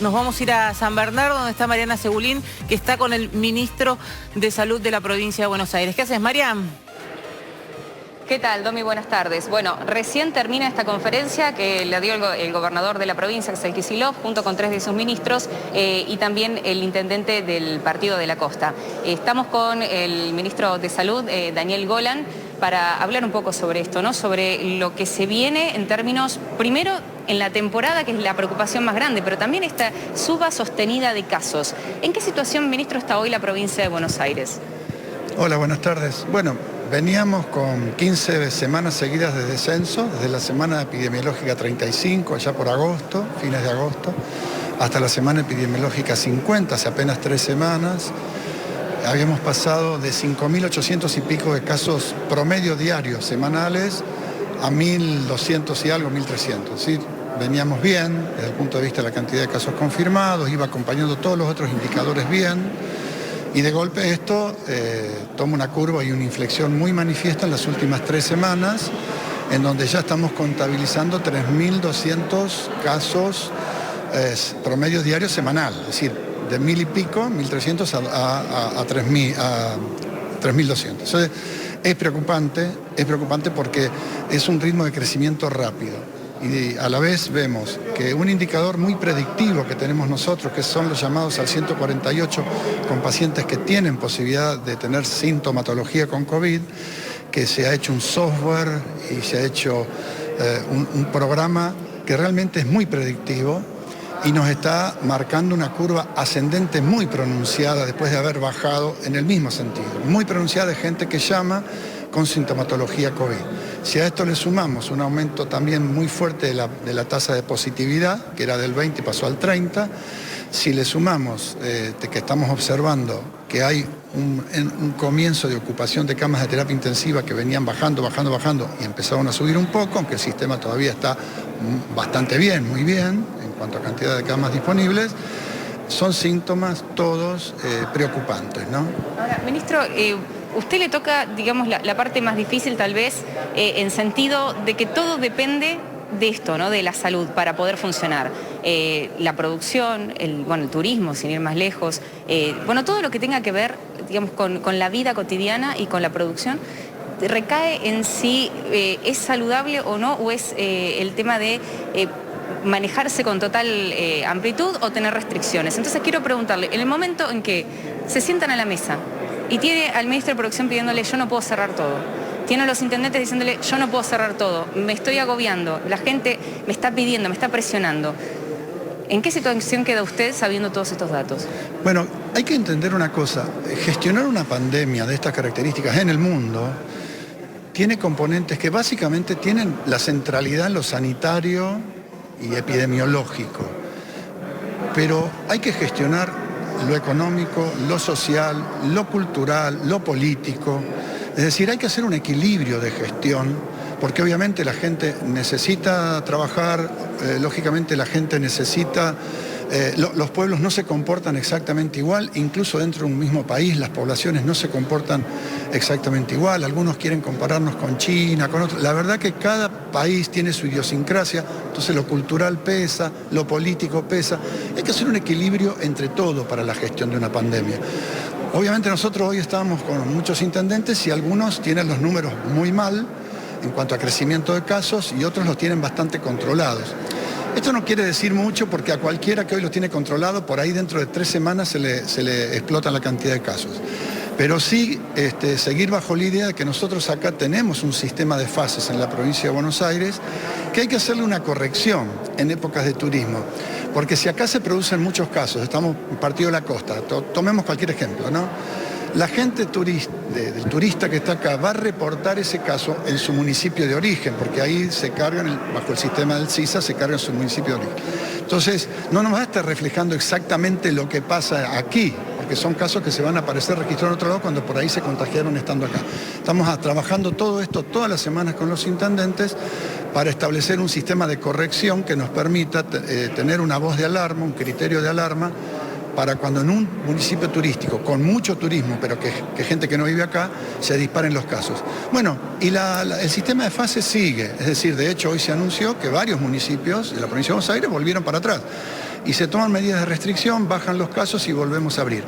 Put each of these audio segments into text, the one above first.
Nos vamos a ir a San Bernardo, donde está Mariana Segulín, que está con el ministro de Salud de la provincia de Buenos Aires. ¿Qué haces, Mariam? ¿Qué tal, Domi? Buenas tardes. Bueno, recién termina esta conferencia que la dio el gobernador de la provincia, Axel Kicillof, junto con 3 de sus ministros y también el intendente del Partido de la Costa. Estamos con el ministro de Salud, Daniel Golan, para hablar un poco sobre esto, ¿no? Sobre lo que se viene en términos, primero, en la temporada, que es la preocupación más grande, pero también esta suba sostenida de casos. ¿En qué situación, ministro, está hoy la provincia de Buenos Aires? Hola, buenas tardes. Bueno, veníamos con 15 semanas seguidas de descenso, desde la semana epidemiológica 35, allá por agosto, fines de agosto, hasta la semana epidemiológica 50, hace apenas 3 semanas. Habíamos pasado de 5.800 y pico de casos promedio diarios semanales a 1.200 y algo, 1.300. ¿Sí? Veníamos bien desde el punto de vista de la cantidad de casos confirmados, iba acompañando todos los otros indicadores bien. Y de golpe esto toma una curva y una inflexión muy manifiesta en las últimas 3 semanas, en donde ya estamos contabilizando 3.200 casos promedio diario semanal, es decir, de 1.000 y pico, 1.300 a 3.200. Entonces, es preocupante porque es un ritmo de crecimiento rápido. Y a la vez vemos que un indicador muy predictivo que tenemos nosotros, que son los llamados al 148 con pacientes que tienen posibilidad de tener sintomatología con COVID, que se ha hecho un software y se ha hecho un programa que realmente es muy predictivo y nos está marcando una curva ascendente muy pronunciada después de haber bajado en el mismo sentido, muy pronunciada de gente que llama con sintomatología COVID. Si a esto le sumamos un aumento también muy fuerte de la tasa de positividad, que era del 20 y pasó al 30, si le sumamos que estamos observando que hay un comienzo de ocupación de camas de terapia intensiva que venían bajando y empezaron a subir un poco, aunque el sistema todavía está bastante bien, muy bien, en cuanto a cantidad de camas disponibles, son síntomas todos preocupantes, ¿no? Ahora, ministro, usted le toca, digamos, la parte más difícil tal vez, en sentido de que todo depende de esto, ¿no? De la salud para poder funcionar. La producción, el turismo, sin ir más lejos, todo lo que tenga que ver, digamos, con la vida cotidiana y con la producción, recae en si es saludable o no, o es el tema de manejarse con total amplitud o tener restricciones. Entonces quiero preguntarle, en el momento en que se sientan a la mesa y tiene al ministro de Producción pidiéndole yo no puedo cerrar todo, tiene a los intendentes diciéndole yo no puedo cerrar todo, me estoy agobiando, la gente me está pidiendo, me está presionando, ¿en qué situación queda usted sabiendo todos estos datos? Bueno, hay que entender una cosa, gestionar una pandemia de estas características en el mundo tiene componentes que básicamente tienen la centralidad en lo sanitario y epidemiológico, pero hay que gestionar lo económico, lo social, lo cultural, lo político. Es decir, hay que hacer un equilibrio de gestión, porque obviamente la gente necesita trabajar, lógicamente la gente necesita... los pueblos no se comportan exactamente igual, incluso dentro de un mismo país las poblaciones no se comportan exactamente igual, algunos quieren compararnos con China, con otros. La verdad que cada país tiene su idiosincrasia, entonces lo cultural pesa, lo político pesa. Hay que hacer un equilibrio entre todo para la gestión de una pandemia. Obviamente nosotros hoy estamos con muchos intendentes y algunos tienen los números muy mal en cuanto a crecimiento de casos y otros los tienen bastante controlados. Esto no quiere decir mucho porque a cualquiera que hoy lo tiene controlado, por ahí dentro de 3 semanas se le explota la cantidad de casos. Pero sí seguir bajo la idea de que nosotros acá tenemos un sistema de fases en la provincia de Buenos Aires que hay que hacerle una corrección en épocas de turismo. Porque si acá se producen muchos casos, estamos en Partido de la Costa, tomemos cualquier ejemplo, ¿no? La gente del turista que está acá va a reportar ese caso en su municipio de origen, porque ahí se cargan, bajo el sistema del CISA, se carga en su municipio de origen. Entonces, no nos va a estar reflejando exactamente lo que pasa aquí, porque son casos que se van a aparecer registrados en otro lado cuando por ahí se contagiaron estando acá. Estamos trabajando todo esto todas las semanas con los intendentes para establecer un sistema de corrección que nos permita tener una voz de alarma, un criterio de alarma, para cuando en un municipio turístico con mucho turismo, pero que gente que no vive acá, se disparen los casos. Bueno, y el sistema de fases sigue, es decir, de hecho hoy se anunció que varios municipios de la provincia de Buenos Aires volvieron para atrás. y se toman medidas de restricción, bajan los casos y volvemos a abrir.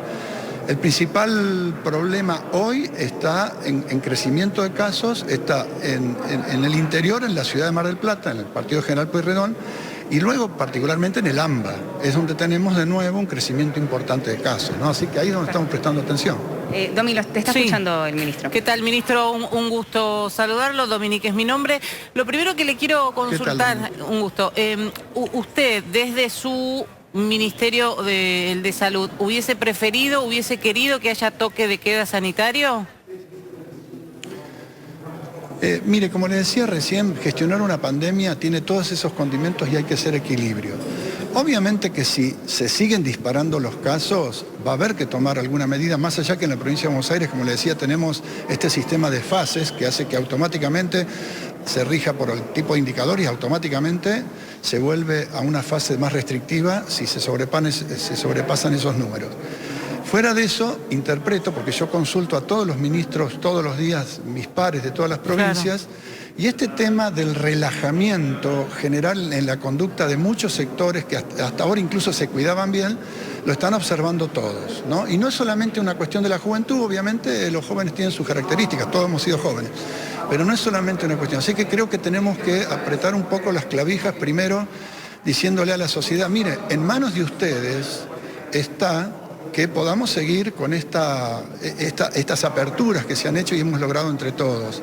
El principal problema hoy está en crecimiento de casos, está en el interior, en la ciudad de Mar del Plata, en el Partido General Pueyrredón, y luego particularmente en el AMBA, es donde tenemos de nuevo un crecimiento importante de casos, ¿no? Así que ahí es donde estamos prestando atención. Domi, te está escuchando el ministro. ¿Qué tal, ministro? Un gusto saludarlo. Dominique es mi nombre. Lo primero que le quiero consultar, un gusto. Usted, desde su Ministerio de Salud, ¿hubiese preferido, hubiese querido que haya toque de queda sanitario? Mire, como le decía recién, gestionar una pandemia tiene todos esos condimentos y hay que hacer equilibrio. Obviamente que si se siguen disparando los casos, va a haber que tomar alguna medida, más allá que en la provincia de Buenos Aires, como le decía, tenemos este sistema de fases que hace que automáticamente se rija por el tipo de indicador y automáticamente se vuelve a una fase más restrictiva si se sobrepasan esos números. Fuera de eso, interpreto, porque yo consulto a todos los ministros todos los días, mis pares de todas las provincias, claro. Y este tema del relajamiento general en la conducta de muchos sectores que hasta ahora incluso se cuidaban bien, lo están observando todos, ¿no? Y no es solamente una cuestión de la juventud, obviamente los jóvenes tienen sus características, todos hemos sido jóvenes, pero no es solamente una cuestión. Así que creo que tenemos que apretar un poco las clavijas primero, diciéndole a la sociedad, mire, en manos de ustedes está que podamos seguir con estas aperturas que se han hecho y hemos logrado entre todos.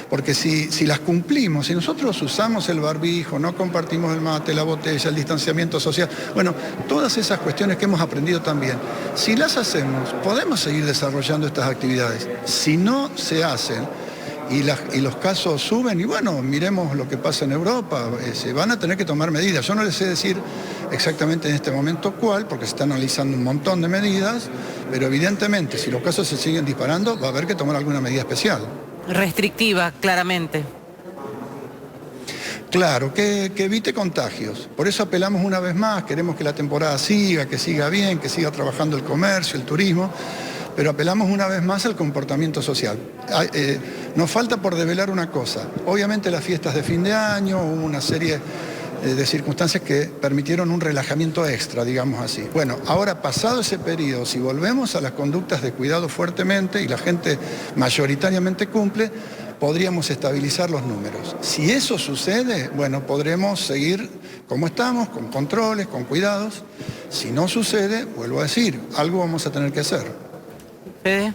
Porque si las cumplimos, si nosotros usamos el barbijo, no compartimos el mate, la botella, el distanciamiento social, bueno, todas esas cuestiones que hemos aprendido también, si las hacemos, podemos seguir desarrollando estas actividades. Si no se hacen y los casos suben, y bueno, miremos lo que pasa en Europa, se van a tener que tomar medidas. Yo no les sé decir exactamente en este momento cuál, porque se está analizando un montón de medidas, pero evidentemente si los casos se siguen disparando va a haber que tomar alguna medida especial. Restrictiva, claramente. Claro, que evite contagios. Por eso apelamos una vez más, queremos que la temporada siga, que siga bien, que siga trabajando el comercio, el turismo, pero apelamos una vez más al comportamiento social. Nos falta por develar una cosa. Obviamente las fiestas de fin de año, hubo una serie de circunstancias que permitieron un relajamiento extra, digamos así. Bueno, ahora pasado ese periodo, si volvemos a las conductas de cuidado fuertemente y la gente mayoritariamente cumple, podríamos estabilizar los números. Si eso sucede, bueno, podremos seguir como estamos, con controles, con cuidados. Si no sucede, vuelvo a decir, algo vamos a tener que hacer. ¿Fede?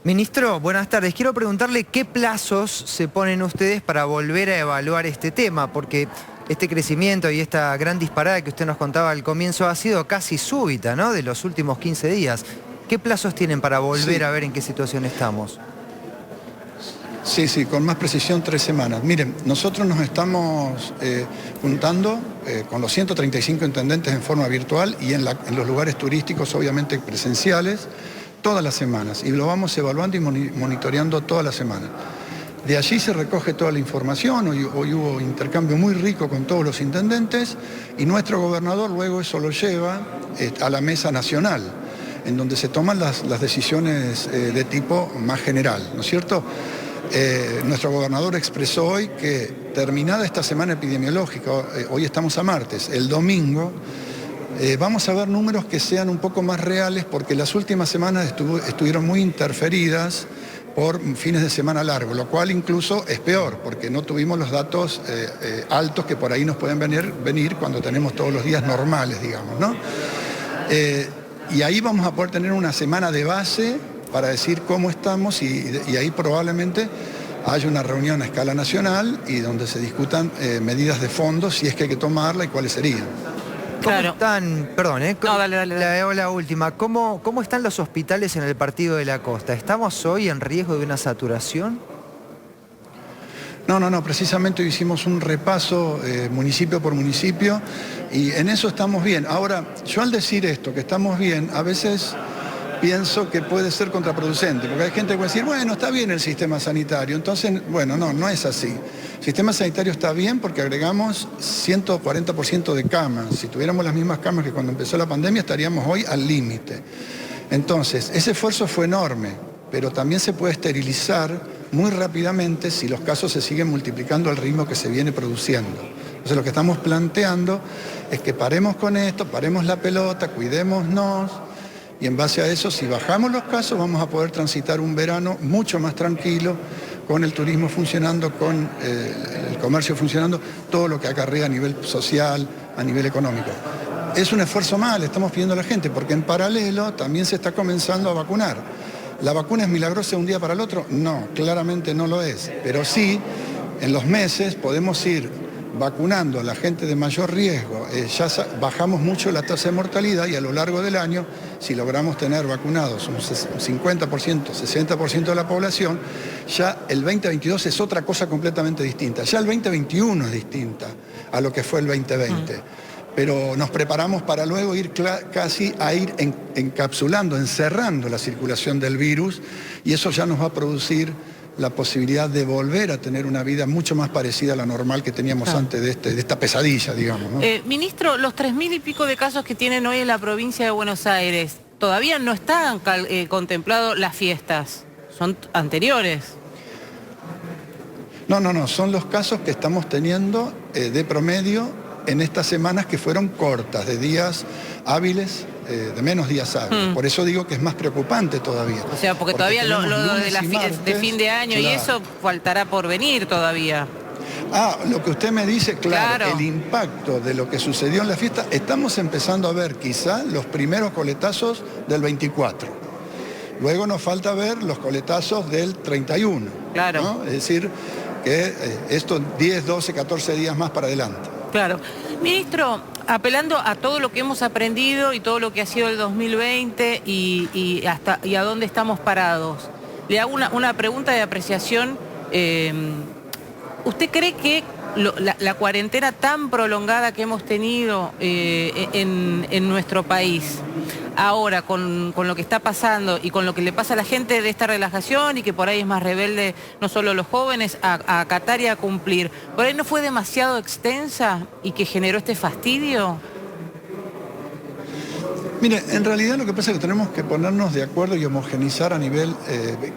Ministro, buenas tardes. Quiero preguntarle qué plazos se ponen ustedes para volver a evaluar este tema, porque este crecimiento y esta gran disparada que usted nos contaba al comienzo ha sido casi súbita, ¿no?, de los últimos 15 días. ¿Qué plazos tienen para volver a ver en qué situación estamos? Sí, con más precisión 3 semanas. Miren, nosotros nos estamos juntando con los 135 intendentes en forma virtual y en los lugares turísticos, obviamente presenciales, todas las semanas. Y lo vamos evaluando y monitoreando toda la semana. De allí se recoge toda la información, hoy hubo intercambio muy rico con todos los intendentes y nuestro gobernador luego eso lo lleva a la mesa nacional, en donde se toman las decisiones de tipo más general, ¿no es cierto? Nuestro gobernador expresó hoy que terminada esta semana epidemiológica, hoy estamos a martes, el domingo, vamos a ver números que sean un poco más reales porque las últimas semanas estuvieron muy interferidas por fines de semana largo, lo cual incluso es peor porque no tuvimos los datos altos que por ahí nos pueden venir cuando tenemos todos los días normales, digamos, ¿no? Y ahí vamos a poder tener una semana de base para decir cómo estamos y ahí probablemente haya una reunión a escala nacional y donde se discutan medidas de fondo, si es que hay que tomarla y cuáles serían. ¿Cómo están? Perdón, No, dale. La última. ¿Cómo están los hospitales en el Partido de la Costa? ¿Estamos hoy en riesgo de una saturación? No, precisamente hoy hicimos un repaso municipio por municipio y en eso estamos bien. Ahora, yo al decir esto, que estamos bien, a veces pienso que puede ser contraproducente, porque hay gente que puede decir, bueno, está bien el sistema sanitario, entonces, bueno, no es así. El sistema sanitario está bien porque agregamos 140% de camas. Si tuviéramos las mismas camas que cuando empezó la pandemia, estaríamos hoy al límite. Entonces, ese esfuerzo fue enorme, pero también se puede esterilizar muy rápidamente si los casos se siguen multiplicando al ritmo que se viene produciendo. Entonces lo que estamos planteando es que paremos con esto, paremos la pelota, cuidémonos, y en base a eso, si bajamos los casos, vamos a poder transitar un verano mucho más tranquilo, con el turismo funcionando, con el comercio funcionando, todo lo que acarrea a nivel social, a nivel económico. Es un esfuerzo más, le estamos pidiendo a la gente, porque en paralelo también se está comenzando a vacunar. ¿La vacuna es milagrosa de un día para el otro? No, claramente no lo es, pero sí, en los meses podemos ir vacunando a la gente de mayor riesgo. Ya bajamos mucho la tasa de mortalidad y a lo largo del año, si logramos tener vacunados un 50%, 60% de la población, ya el 2022 es otra cosa completamente distinta. Ya el 2021 es distinta a lo que fue el 2020. Pero nos preparamos para luego ir casi a ir encapsulando, encerrando la circulación del virus, y eso ya nos va a producir la posibilidad de volver a tener una vida mucho más parecida a la normal que teníamos antes de esta pesadilla, digamos, ¿no? Ministro, los 3.000 y pico de casos que tienen hoy en la provincia de Buenos Aires, todavía no están contemplados las fiestas, son anteriores. No, son los casos que estamos teniendo de promedio en estas semanas que fueron cortas, de días hábiles, de menos días hábiles. Por eso digo que es más preocupante todavía. O sea, porque todavía lo de fin de año, claro, y eso faltará por venir todavía. Lo que usted me dice, claro, el impacto de lo que sucedió en la fiesta, estamos empezando a ver quizá los primeros coletazos del 24. Luego nos falta ver los coletazos del 31. Claro. ¿No? Es decir, que estos 10, 12, 14 días más para adelante. Claro. Ministro, apelando a todo lo que hemos aprendido y todo lo que ha sido el 2020 y a dónde estamos parados, le hago una pregunta de apreciación. ¿Usted cree que la cuarentena tan prolongada que hemos tenido en nuestro país, ahora con lo que está pasando y con lo que le pasa a la gente de esta relajación y que por ahí es más rebelde, no solo los jóvenes, a acatar y a cumplir, por ahí no fue demasiado extensa y que generó este fastidio? Mire, en realidad lo que pasa es que tenemos que ponernos de acuerdo y homogeneizar a nivel,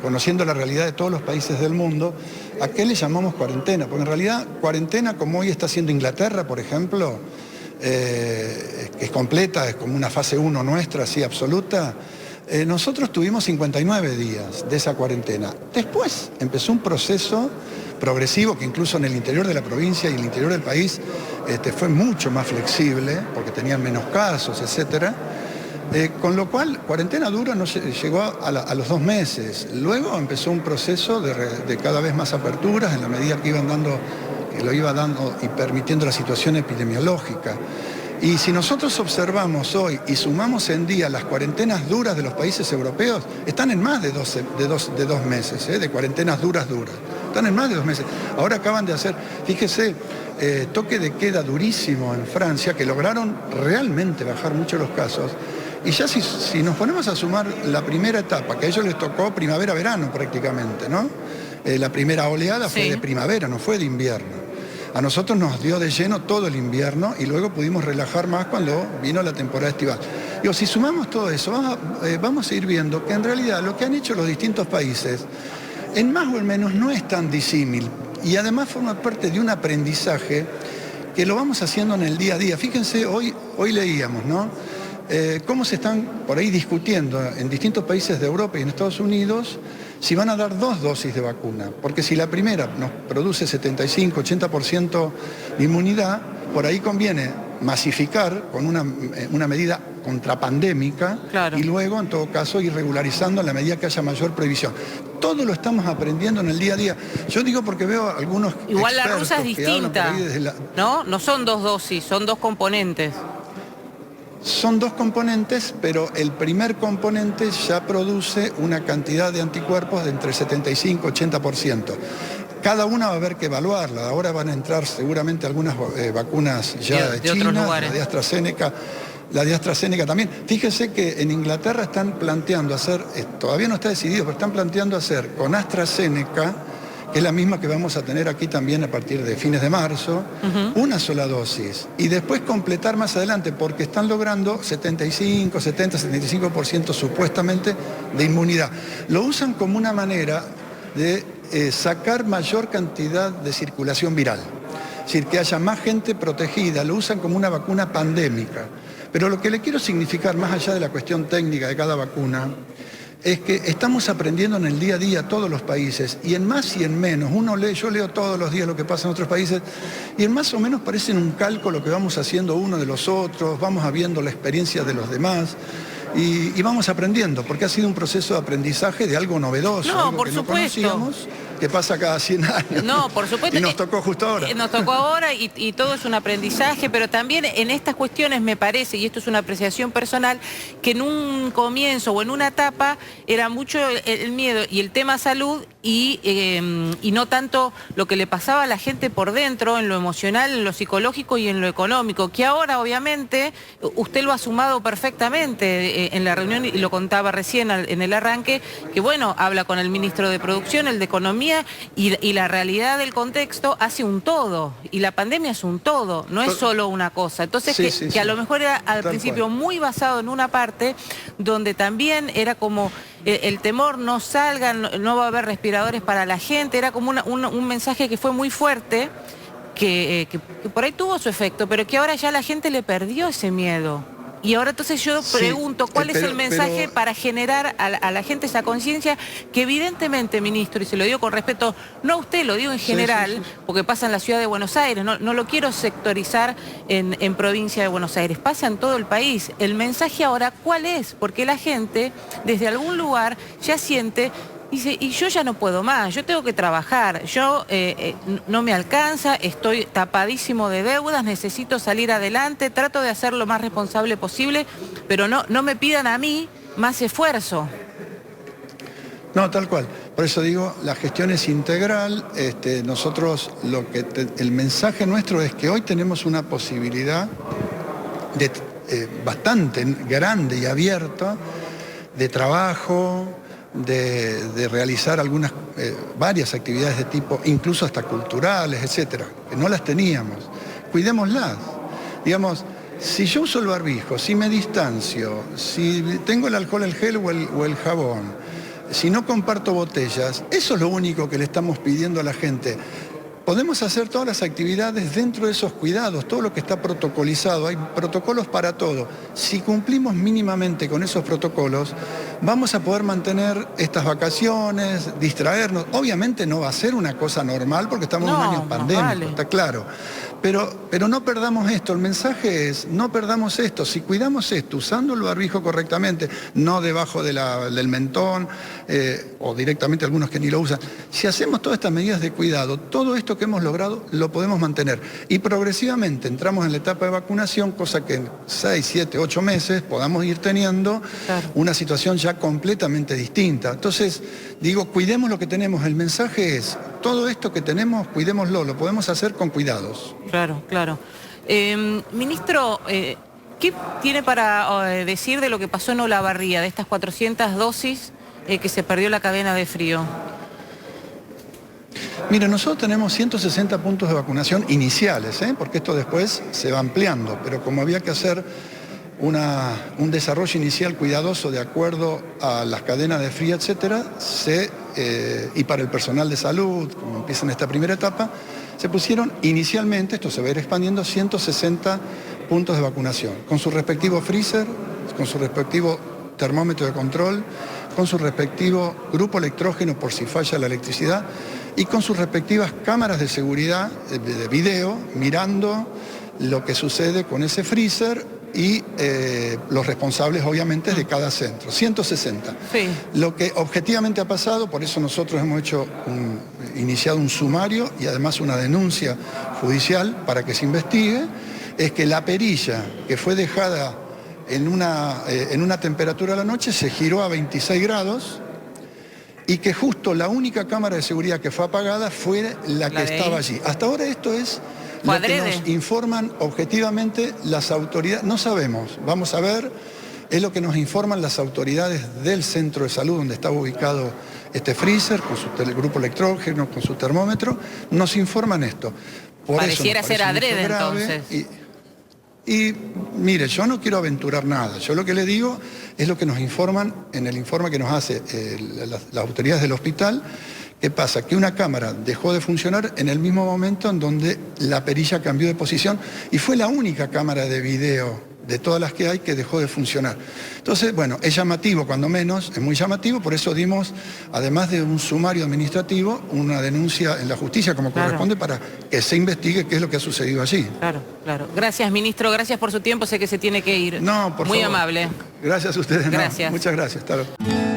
conociendo la realidad de todos los países del mundo, a qué le llamamos cuarentena. Porque en realidad cuarentena, como hoy está haciendo Inglaterra, por ejemplo, que es completa, es como una fase 1 nuestra, así absoluta, nosotros tuvimos 59 días de esa cuarentena. Después empezó un proceso progresivo que incluso en el interior de la provincia y el interior del país fue mucho más flexible, porque tenían menos casos, etcétera. Con lo cual, cuarentena dura no llegó a los 2 meses. Luego empezó un proceso de cada vez más aperturas en la medida que lo iba dando y permitiendo la situación epidemiológica. Y si nosotros observamos hoy y sumamos en día las cuarentenas duras de los países europeos, están en más de 2 meses, de cuarentenas duras. Están en más de 2 meses. Ahora acaban de hacer, fíjese, toque de queda durísimo en Francia, que lograron realmente bajar mucho los casos. Y ya si nos ponemos a sumar la primera etapa, que a ellos les tocó primavera-verano prácticamente, ¿no? La primera oleada fue de primavera, no fue de invierno. A nosotros nos dio de lleno todo el invierno y luego pudimos relajar más cuando vino la temporada estival. Digo, si sumamos todo eso, vamos a ir viendo que en realidad lo que han hecho los distintos países, en más o en menos, no es tan disímil. Y además forma parte de un aprendizaje que lo vamos haciendo en el día a día. Fíjense, hoy leíamos, ¿no? Cómo se están por ahí discutiendo en distintos países de Europa y en Estados Unidos si van a dar 2 dosis de vacuna. Porque si la primera nos produce 75, 80% de inmunidad, por ahí conviene masificar con una medida contrapandémica, claro, y luego, en todo caso, ir regularizando en la medida que haya mayor previsión. Todo lo estamos aprendiendo en el día a día. Yo digo porque veo algunos igual la rusa es distinta, ¿no? No son 2 dosis, son 2 componentes. Son 2 componentes, pero el primer componente ya produce una cantidad de anticuerpos de entre 75 y 80%. Cada una va a haber que evaluarla. Ahora van a entrar seguramente algunas vacunas ya de China, la de AstraZeneca también. Fíjese que en Inglaterra están planteando hacer, todavía no está decidido, pero están planteando hacer con AstraZeneca, que es la misma que vamos a tener aquí también a partir de fines de marzo, una sola dosis. Y después completar más adelante, porque están logrando 75, 70, 75% supuestamente de inmunidad. Lo usan como una manera de sacar mayor cantidad de circulación viral. Es decir, que haya más gente protegida, lo usan como una vacuna pandémica. Pero lo que le quiero significar, más allá de la cuestión técnica de cada vacuna, es que estamos aprendiendo en el día a día todos los países, y en más y en menos. Yo leo todos los días lo que pasa en otros países, y en más o menos parecen un calco lo que vamos haciendo uno de los otros, vamos viendo la experiencia de los demás, y vamos aprendiendo, porque ha sido un proceso de aprendizaje de algo novedoso, No, algo por que supuesto. no conocíamos, que pasa cada 100 años. No, por supuesto. Y nos tocó justo ahora. Nos tocó ahora y todo es un aprendizaje, pero también en estas cuestiones me parece, y esto es una apreciación personal, que en un comienzo o en una etapa era mucho el miedo y el tema salud y no tanto lo que le pasaba a la gente por dentro, en lo emocional, en lo psicológico y en lo económico, que ahora obviamente usted lo ha sumado perfectamente en la reunión y lo contaba recién en el arranque, que bueno, habla con el ministro de Producción, el de Economía, y la realidad del contexto hace un todo, y la pandemia es un todo, no es solo una cosa. Entonces, que a lo mejor era al principio muy basado en una parte, donde también era como el temor, no salgan, no va a haber respiradores para la gente, era como un mensaje que fue muy fuerte, que por ahí tuvo su efecto, pero que ahora ya la gente le perdió ese miedo. Y ahora entonces yo pregunto, ¿cuál es el mensaje para generar a la gente esa conciencia que evidentemente, ministro, y se lo digo con respeto, no a usted, lo digo en general, porque pasa en la ciudad de Buenos Aires, no lo quiero sectorizar en provincia de Buenos Aires, pasa en todo el país. El mensaje ahora, ¿cuál es? Porque la gente desde algún lugar ya siente... Dice, y yo ya no puedo más, yo tengo que trabajar, yo no me alcanza, estoy tapadísimo de deudas, necesito salir adelante, trato de hacer lo más responsable posible, pero no me pidan a mí más esfuerzo. No, tal cual. Por eso digo, la gestión es integral. Nosotros, el mensaje nuestro es que hoy tenemos una posibilidad bastante grande y abierta de trabajo, de realizar varias actividades de tipo, incluso hasta culturales, etcétera, que no las teníamos. Cuidémoslas. Digamos, si yo uso el barbijo, si me distancio, si tengo el alcohol, el gel o el jabón, si no comparto botellas, eso es lo único que le estamos pidiendo a la gente. Podemos hacer todas las actividades dentro de esos cuidados, todo lo que está protocolizado, hay protocolos para todo. Si cumplimos mínimamente con esos protocolos, vamos a poder mantener estas vacaciones, distraernos. Obviamente no va a ser una cosa normal porque estamos en un año pandémico, está claro. Pero no perdamos esto, el mensaje es, no perdamos esto, si cuidamos esto, usando el barbijo correctamente, no debajo del mentón, o directamente algunos que ni lo usan, si hacemos todas estas medidas de cuidado, todo esto que hemos logrado lo podemos mantener. Y progresivamente entramos en la etapa de vacunación, cosa que en 6, 7, 8 meses podamos ir teniendo una situación ya completamente distinta. Entonces, digo, cuidemos lo que tenemos, el mensaje es, todo esto que tenemos, cuidémoslo, lo podemos hacer con cuidados. Claro, claro. Ministro, ¿qué tiene para decir de lo que pasó en Olavarría, de estas 400 dosis que se perdió la cadena de frío? Mire, nosotros tenemos 160 puntos de vacunación iniciales, porque esto después se va ampliando, pero como había que hacer un desarrollo inicial cuidadoso de acuerdo a las cadenas de frío, etcétera, y para el personal de salud, como empieza en esta primera etapa, se pusieron inicialmente, esto se va a ir expandiendo, 160 puntos de vacunación, con su respectivo freezer, con su respectivo termómetro de control, con su respectivo grupo electrógeno por si falla la electricidad y con sus respectivas cámaras de seguridad de video mirando lo que sucede con ese freezer y los responsables obviamente de cada centro, 160. Sí. Lo que objetivamente ha pasado, por eso nosotros hemos iniciado un sumario y además una denuncia judicial para que se investigue, es que la perilla que fue dejada en una temperatura a la noche se giró a 26 grados y que justo la única cámara de seguridad que fue apagada fue la que estaba allí. Hasta ahora esto es lo que nos informan objetivamente las autoridades. No sabemos, vamos a ver, es lo que nos informan las autoridades del centro de salud donde estaba ubicado este freezer, con su grupo electrógeno, con su termómetro, nos informan esto. Pareciera ser adrede entonces. Y mire, yo no quiero aventurar nada. Yo lo que le digo es lo que nos informan en el informe que nos hace las autoridades del hospital. ¿Qué pasa? Que una cámara dejó de funcionar en el mismo momento en donde la perilla cambió de posición y fue la única cámara de video de todas las que hay que dejó de funcionar. Entonces, bueno, es llamativo, cuando menos, es muy llamativo, por eso dimos, además de un sumario administrativo, una denuncia en la justicia como corresponde para que se investigue qué es lo que ha sucedido allí. Claro, claro. Gracias, ministro, gracias por su tiempo, sé que se tiene que ir. No, por muy favor. amable. Gracias a ustedes. Gracias. No, muchas gracias. Hasta luego.